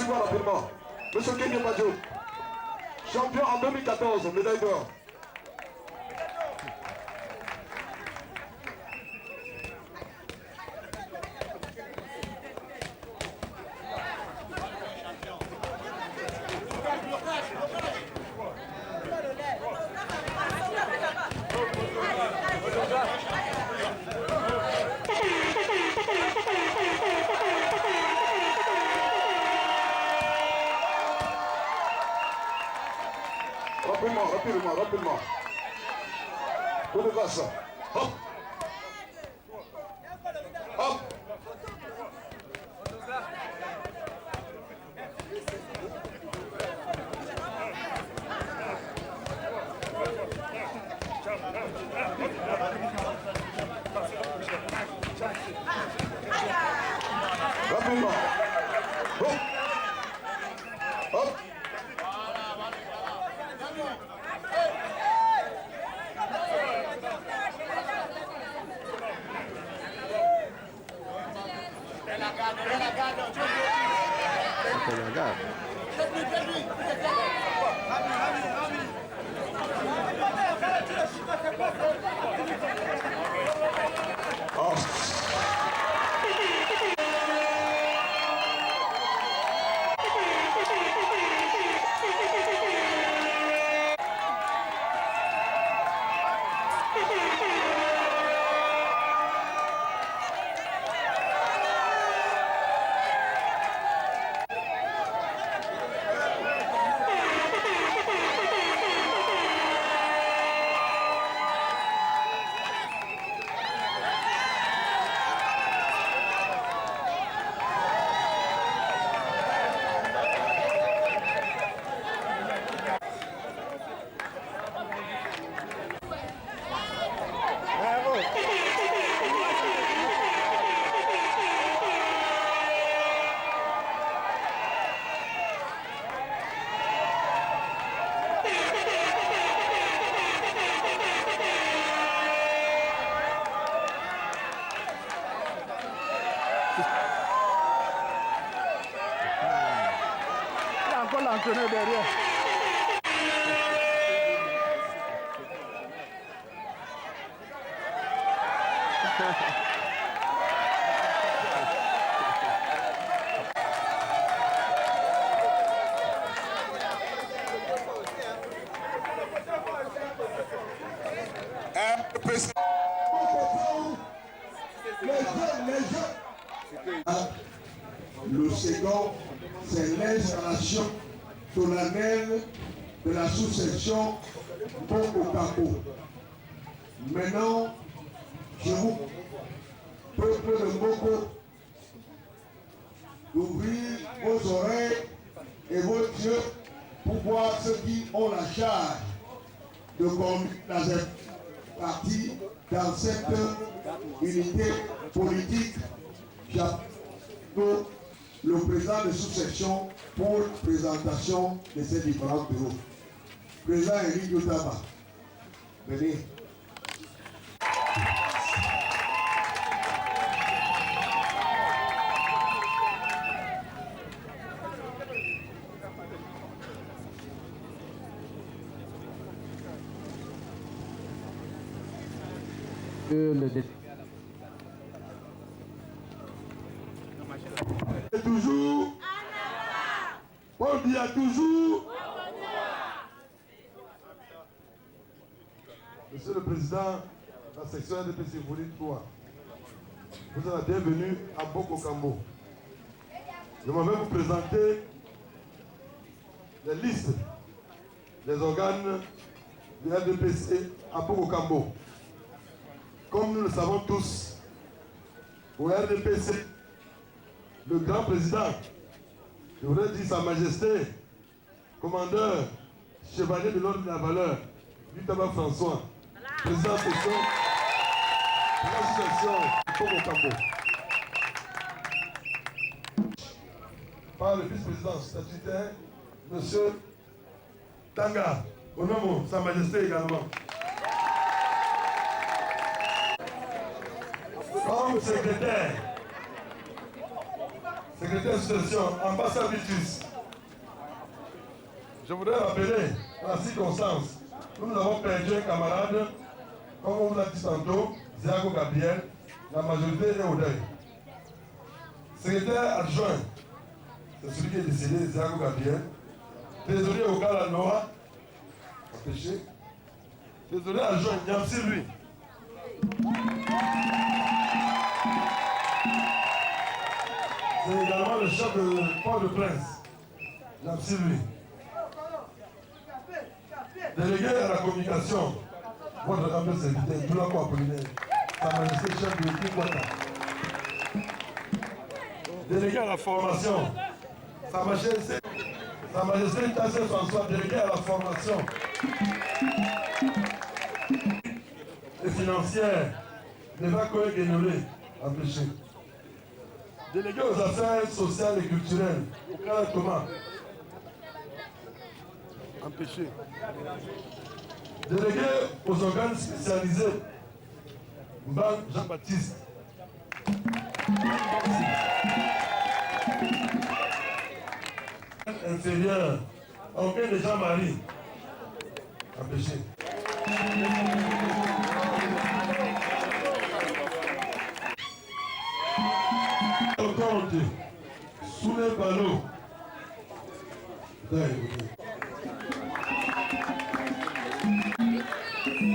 Suis-moi rapidement. Monsieur Kenny Badjo, champion en 2014, médaille d'or. Rapidement. Coup de grâce. Hop. Hop. Rapidement. Hop. Hop. L'entraîneur derrière. Le second, c'est l'installation solennelle de la sous-section Boko-Cambo. Maintenant, je vous peuple de Boko d'ouvrir vos oreilles et vos yeux pour voir ceux qui ont la charge de conduire dans cette partie, dans cette unité politique. J'appelle le président de sous-section pour présentation de ces différents bureaux. Président Eric Yotaba, venez. Toujours, Paul Biya toujours. Monsieur le Président, la section RDPC Volet 3, vous êtes la bienvenue à Boko-Cambo. Je vais vous présenter les listes des organes du RDPC à Boko-Cambo. Comme nous le savons tous, au RDPC, le grand président, je voudrais dire Sa Majesté, commandeur, chevalier de l'ordre de la valeur, Yotaba François, président section du Boko-Cambo. Par le vice-président statutaire, monsieur Tanga, au nom de Sa Majesté également. Comme secrétaire secrétaire de session, ambassadrice. Je voudrais rappeler la circonstance. Nous avons perdu un camarade, comme on vous l'a dit tantôt, Ziago Gabriel, la majorité est au deuil. Secrétaire adjoint, c'est celui qui est décédé, Ziago Gabriel. Trésorier au Gala Noah, empêché. Trésorier adjoint, Niamsi lui. C'est également le chef de Port-de-Prince, Niamsi lui. Délégué à la communication, votre humble serviteur, Doulako Apollinaire, Sa Majesté chef de l'équipe Ouattara. Délégué à la formation, Sa Majesté Tassé François, délégué à la formation et financière, Nevakoé Guénolé, empêché. Délégué aux affaires sociales et culturelles, Oukala Thomas, empêché. Délégué aux organes spécialisés, Mbang Jean-Baptiste. Inférieur, Aucun de Jean-Marie, empêché. Au compte, sous les ballots.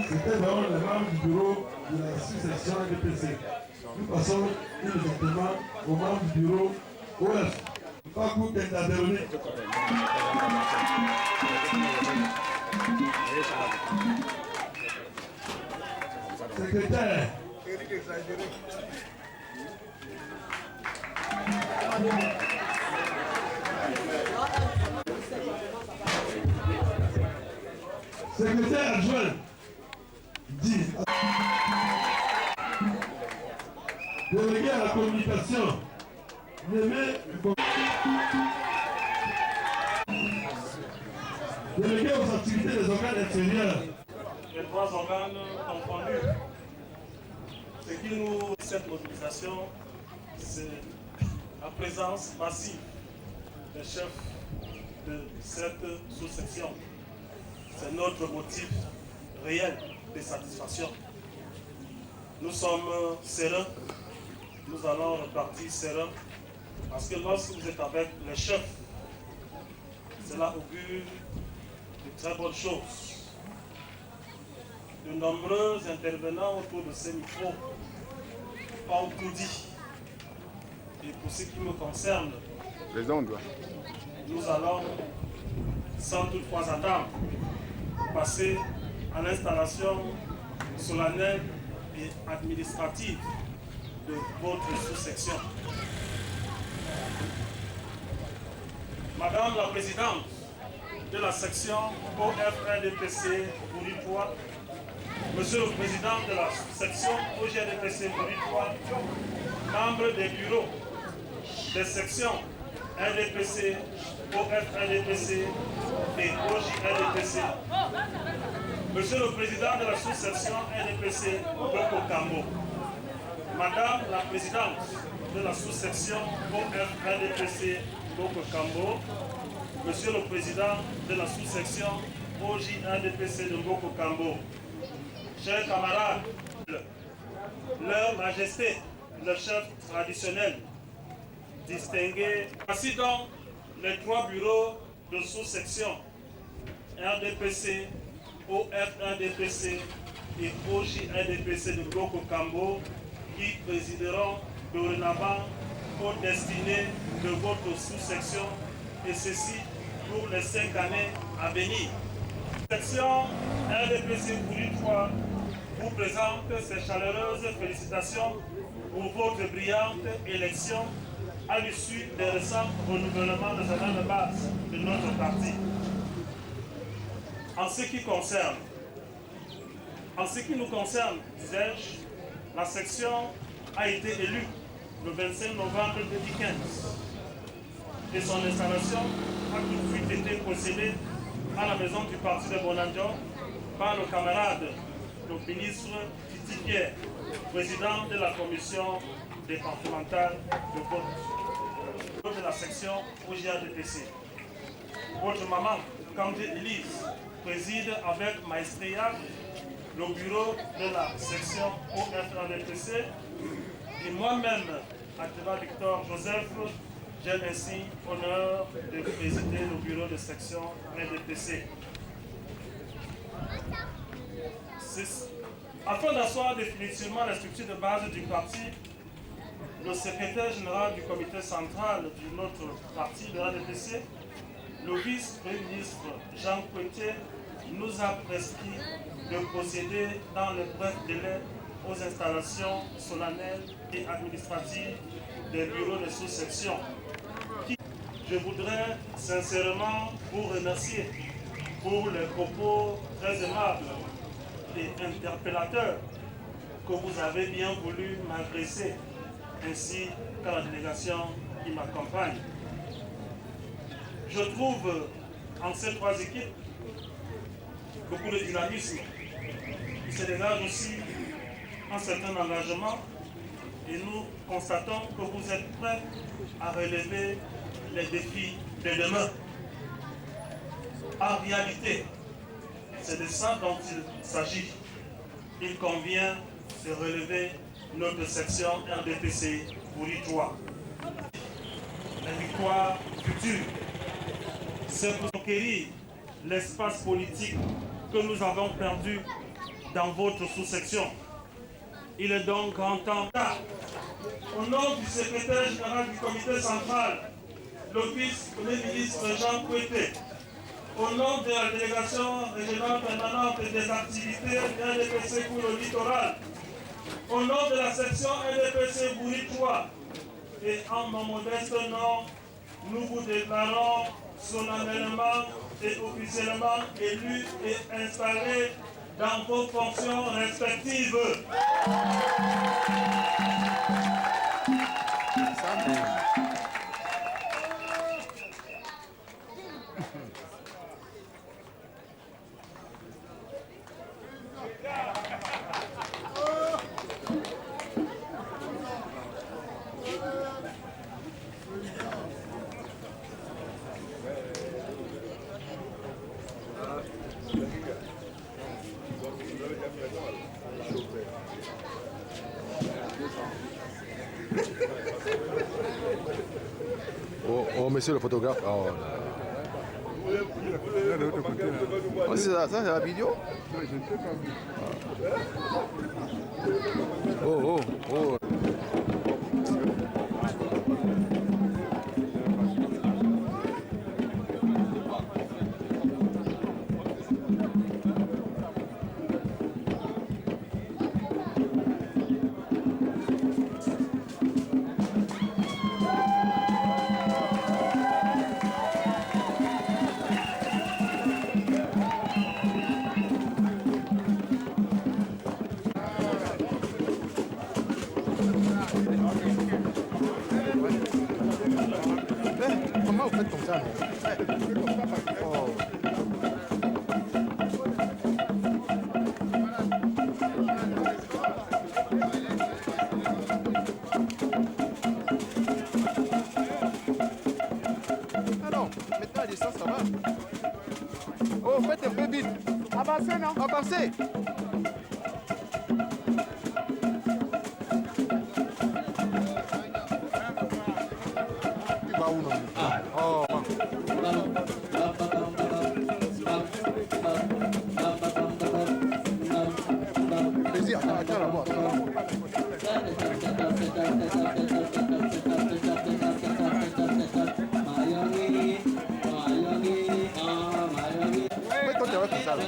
C'était d'abord les membres du bureau de la sous-section ADPC. Nous passons immédiatement aux membres du bureau OF. Pakou Kendaderouni. Secrétaire. Secrétaire adjoint dit délégué à la communication, délégué aux activités des organes inférieurs. Les trois organes confondus. Ce qui nous cette mobilisation, c'est la présence massive des chefs de cette sous-section. C'est notre motif réel de satisfaction. Nous sommes sereins, nous allons repartir sereins, parce que lorsque vous êtes avec les chefs, cela augure de très bonnes choses. De nombreux intervenants autour de ces micros ont tout dit. Et pour ce qui me concerne, nous allons, sans toutefois attendre, passer à l'installation solennelle et administrative de votre sous-section. Madame la Présidente de la section OFRDPC Bouritois, Monsieur le Président de la section OGRDPC Bouritois, membres des bureaux des sections RDPC, OFRDPC et OJRDPC, Monsieur le Président de la sous-section RDPC Boko Kambo, Madame la Présidente de la sous-section OFRDPC Boko Kambo, Monsieur le Président de la sous-section OJRDPC de Boko Kambo, chers camarades, leur Majesté, le chef traditionnel, distingué. Voici donc les trois bureaux de sous-section RDPC, OFRDPC et OJRDPC de Boko Kambo qui présideront dorénavant aux destinées de votre sous-section et ceci pour les 5 années à venir. Section RDPC Bouritois vous présente ses chaleureuses félicitations pour votre brillante élection à l'issue des récents renouvellements des organes de base de notre parti. En ce qui nous concerne, disais-je, la section a été élue le 25 novembre 2015 et son installation a tout de suite été procédée à la maison du parti de Bonanjo par le camarade, le ministre Titi Pierre, président de la commission départementale de vote. de la section OGRDPC. Votre maman, Kandé Elise, préside avec maestria le bureau de la section OFRDPC et moi-même, Ateba Victor Joseph, j'ai ainsi l'honneur de présider le bureau de section RDPC. Afin d'asseoir définitivement la structure de base du parti, le secrétaire général du comité central de notre parti de RDPC, le vice-premier ministre Jean Coueté, nous a prescrit de procéder dans le bref délai aux installations solennelles et administratives des bureaux de sous-section. Je voudrais sincèrement vous remercier pour les propos très aimables et interpellateurs que vous avez bien voulu m'adresser, ainsi qu'à la délégation qui m'accompagne. Je trouve en ces trois équipes beaucoup de dynamisme. Il se dégage aussi un certain engagement et nous constatons que vous êtes prêts à relever les défis de demain. En réalité, c'est de ça dont il s'agit. Il convient de relever notre section RDPC Bouritois. La victoire future, c'est pour conquérir l'espace politique que nous avons perdu dans votre sous-section. Il est donc grand temps, au nom du secrétaire général du comité central, le vice-premier ministre Jean Coueté, au nom de la délégation régionale permanente des activités RDPC pour le littoral, au nom de la section RDPC Bouritois et en mon modeste nom, nous vous déclarons solennellement et officiellement élus et installés dans vos fonctions respectives. Oh, monsieur le photographe. Oh, oh c'est ça, c'est la vidéo? Oh, oh, oh. Comment vous faites comme ça? Oh. Ah non, maintenant à distance ça va. Oh, faites un peu vite. Avancez, non? Avancez. Oh. Vas-y, attends là-bas. Fais ton terrain comme ça là.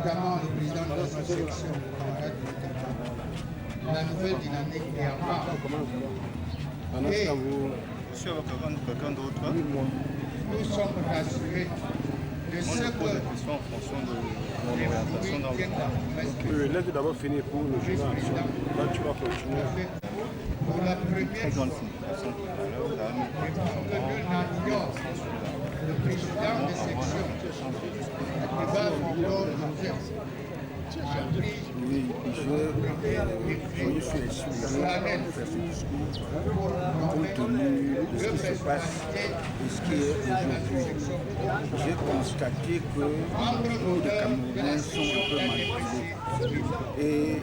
notamment le président de la section, la nouvelle dynamique est en marche. Et quelqu'un d'autre. Nous sommes rassurés de ce que en fonction de mon orientation dans le Laisse d'abord finir pour le journal. Là, tu vas continuer. pour la première fois, le président de section va encore Oui, je suis solennel de faire ce discours compte tenu de ce qui se passe et ce qui est aujourd'hui. J'ai constaté que beaucoup de Camerounais sont un peu manipulés. Et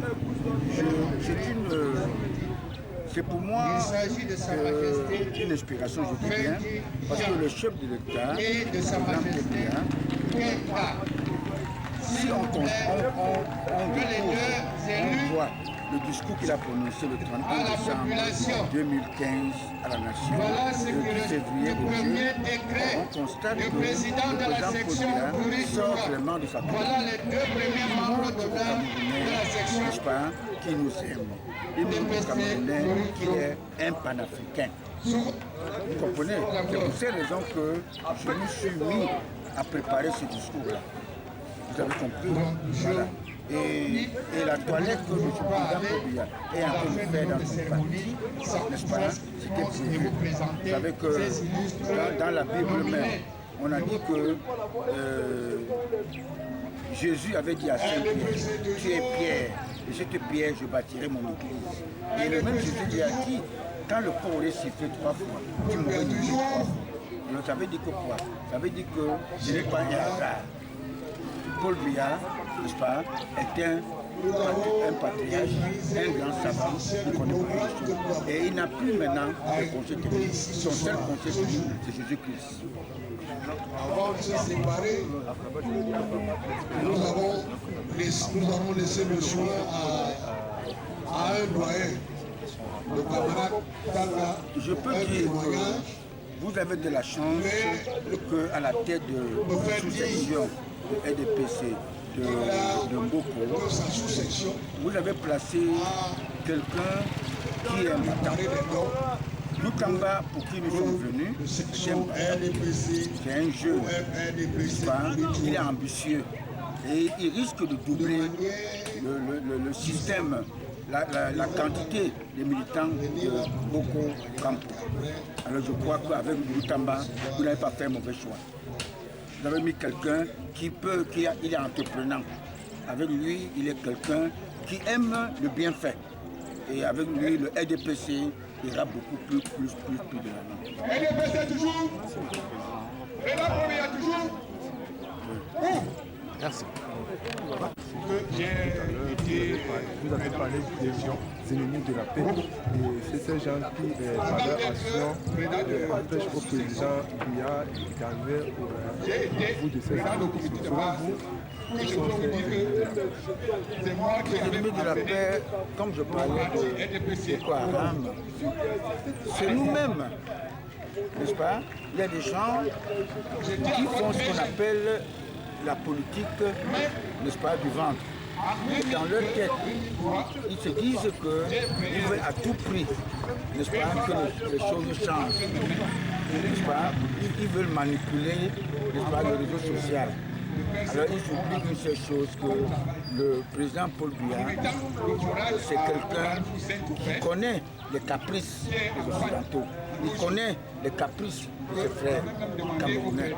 c'est pour moi une inspiration, je dis bien, parce que le chef de l'État, le président Kabila, si on voit le discours qu'il a prononcé le 31 décembre 2015 à la Nation, le 10 février aujourd'hui, on constate que le président Kabila sort vraiment de sa tête. Il montre aux Camerounais, n'est-ce pas, qui nous aime. Il montre aux Camerounais qu'il est un panafricain. Vous comprenez? C'est pour ces raisons que je me suis mis à préparer ce discours-là. Vous avez compris? Voilà. Et la toilette que le président Kabila est en train de faire dans son parti, n'est-ce pas? C'était prévu. Vous savez que dans la Bible même, on a dit que Jésus avait dit à Saint-Pierre, tu es Pierre, et cette pierre, je bâtirai mon église. Et le même Jésus lui a dit, quand le corps aurait sifflé 3 fois, tu m'aurais nié 3 fois. Donc ça veut dire que quoi? Ça veut dire que ce n'est pas un hasard. Paul Biya, n'est-ce pas, est un patriarche, un grand savant qui connaît beaucoup de choses. Et il n'a plus maintenant de conseil technique. Son seul conseil technique, c'est Jésus-Christ. Avant de se séparer, nous avons laissé le choix à un doyen, le camarade Tanga. Je peux dire que vous avez de la chance qu'à la tête de sous-section de EDPC de Mboko, vous avez placé quelqu'un qui est Matamba. Lutamba, pour qui nous sommes venus, c'est un jeune, il est ambitieux et il risque de doubler le système, la quantité de militants de Boko Campo. Alors je crois qu'avec Lutamba, vous n'avez pas fait un mauvais choix. Vous avez mis quelqu'un il est entreprenant. Avec lui, il est quelqu'un qui aime le bienfait. Et avec lui, le EDPC ira beaucoup plus de l'avant. EDPC toujours. Et la première toujours. Merci. Vous avez parlé des ennemis de la paix et c'est ces gens qui, par leur action, empêchent au président Biya d'arriver au bout de ses actions. Selon vous, quels sont les ennemis de la paix, comme je parlais de Boko Haram, c'est nous-mêmes, n'est-ce pas? Il y a des gens qui font ce qu'on appelle la politique, n'est-ce pas, du ventre. Dans leur tête, ils se disent qu'ils veulent à tout prix, n'est-ce pas, que les choses changent. N'est-ce pas? Ils veulent manipuler, n'est-ce pas, le réseau social. Alors ils oublient une seule chose, que le président Paul Biya, c'est quelqu'un qui connaît les caprices des Occidentaux. Il connaît les caprices de ses frères camerounais.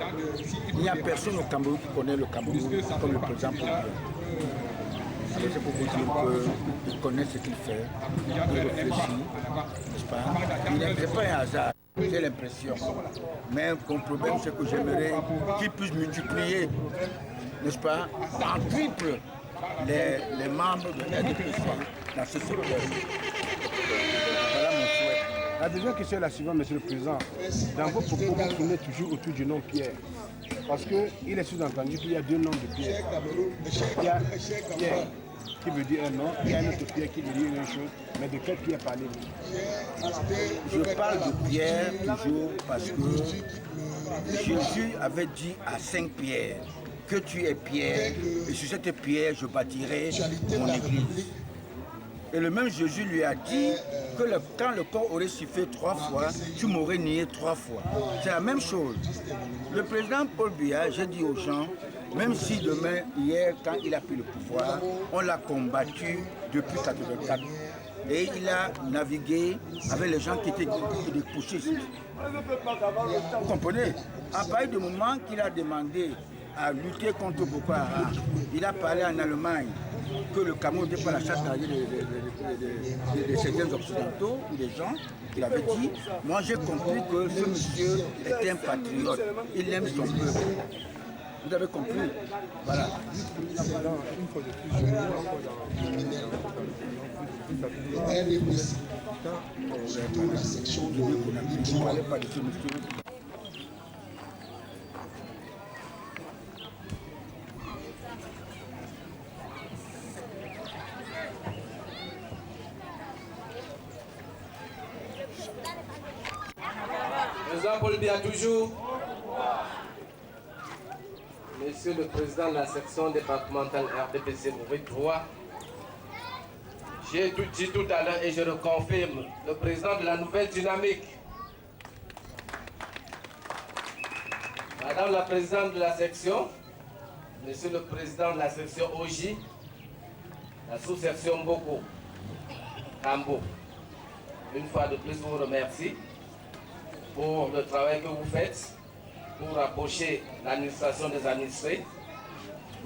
Il n'y a personne au Cameroun qui connaît le Cameroun comme le président Paul Biya. Alors c'est pour vous dire qu'il connaît ce qu'il fait, il réfléchit, n'est-ce pas? Il n'est pas un hasard, j'ai l'impression. Mais mon problème, c'est que j'aimerais qu'il puisse multiplier, n'est-ce pas, en triple les membres de l'EDPC dans ce secteur. Voilà mon souhait. La deuxième question est la suivante, Monsieur le Président. Dans vos propos, vous tournez toujours autour du nom Pierre. Parce qu'il est sous-entendu qu'il y a 2 noms de Pierre. Il y a Pierre qui veut dire un nom, il y a un autre Pierre qui veut dire une chose. Mais de quel Pierre parlez-vous? Je parle de Pierre toujours parce que Jésus avait dit à Saint Pierre, que tu es pierre, et sur cette pierre, je bâtirai mon église. Et le même Jésus lui a dit que quand le corps aurait sifflé 3 fois, tu m'aurais nié 3 fois. C'est la même chose. Le président Paul Biya, j'ai dit aux gens, même si demain, hier, quand il a pris le pouvoir, on l'a combattu depuis 1984. Et il a navigué avec les gens qui étaient des putschistes. Vous comprenez? À partir du moment qu'il a demandé à lutter contre Boko Haram, il a parlé en Allemagne que le Cameroun n'était pas la chasse de certains occidentaux ou des gens. Il avait dit, moi j'ai compris que ce monsieur est un patriote, il aime son peuple. Vous avez compris? Voilà. Président Paul Biya toujours. Monsieur le Président de la section départementale RDPC Maurice 3, j'ai tout dit tout à l'heure et je le confirme, le président de la nouvelle dynamique, Madame la Présidente de la section, Monsieur le Président de la section OJ, la sous-section Boko, Kambo, une fois de plus, je vous remercie pour le travail que vous faites pour rapprocher l'administration des administrés.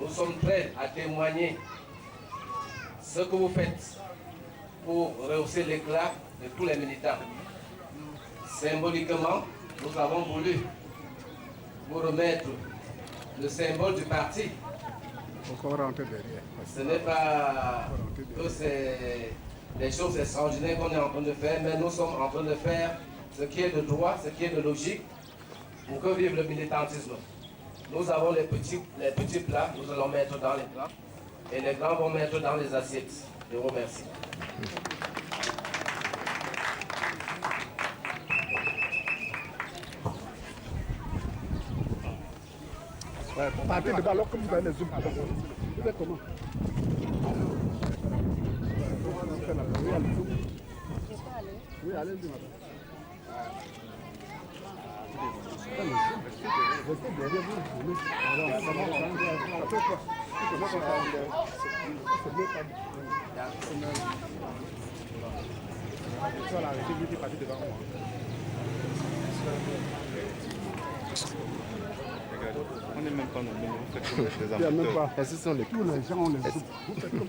Nous sommes prêts à témoigner ce que vous faites pour rehausser l'éclat de tous les militants. Symboliquement, nous avons voulu vous remettre le symbole du parti. Ce n'est pas que c'est des choses extraordinaires qu'on est en train de faire, mais nous sommes en train de faire ce qui est de droit, ce qui est de logique, pour que vive le militantisme. Nous avons les petits plats, nous allons mettre dans les plats, et les grands vont mettre dans les assiettes. Je vous remercie. Partez de ballon comme vous avez les zooms. Vous faites comment? Oui, allez-y, madame. On n'est même pas nommé, vous faites comme les amateurs. Est-ce que ce sont les tous les gens, on les vous faites comme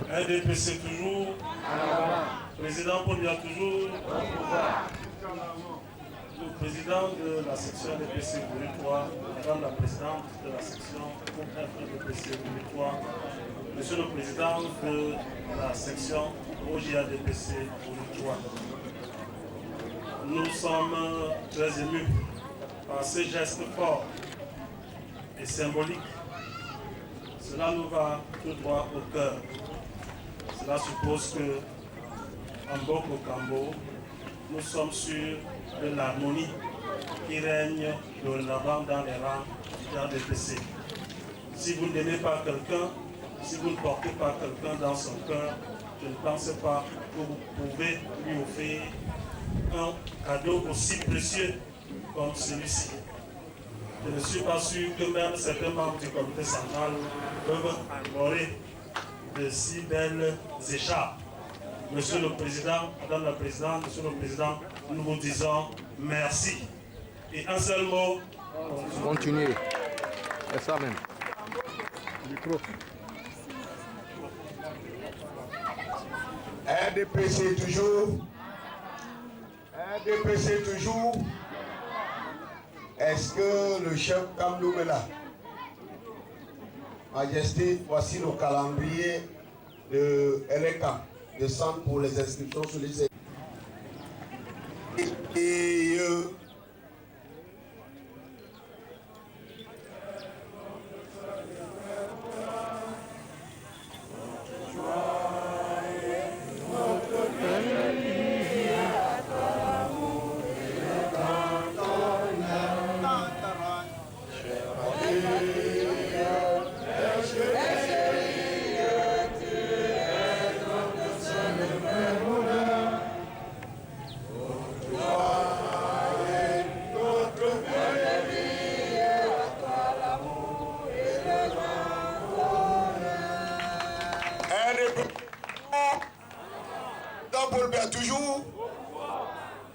RDPC toujours. Président Paul Biya toujours. Le président de la section RDPC Maurice 3, Madame la présidente de la section RDPC Maurice 3, Monsieur le président de la section OJADPC Maurice 3. Nous sommes très émus par ces gestes forts et symboliques. Cela nous va tout droit au cœur. Cela suppose que, en Boko Kambo, nous sommes sûrs de l'harmonie qui règne dorénavant dans les rangs du RDPC. Si vous n'aimez pas quelqu'un, si vous ne portez pas quelqu'un dans son cœur, je ne pense pas que vous pouvez lui offrir un cadeau aussi précieux comme celui-ci. Je ne suis pas sûr que même certains membres du comité central peuvent honorer de si belles écharpes. Monsieur le Président, Madame la Présidente, Monsieur le Président, nous vous disons merci. Et un seul mot. Continuez. C'est ça même. Micro. RDPC toujours. RDPC toujours. Est-ce que le chef Kamdoum est là? Majesté, voici le calendrier de LK, de centre pour les inscriptions sur les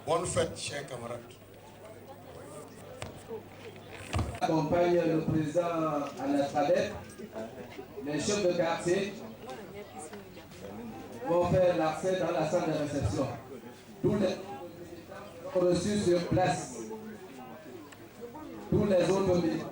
Bonne fête, chers camarades. Accompagne le président Anastadet, les chefs de quartier vont faire l'accès dans la salle de réception. Tous les militants sont reçus sur place. Tous les autres militants.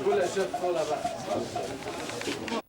Tous les chefs sont là-bas.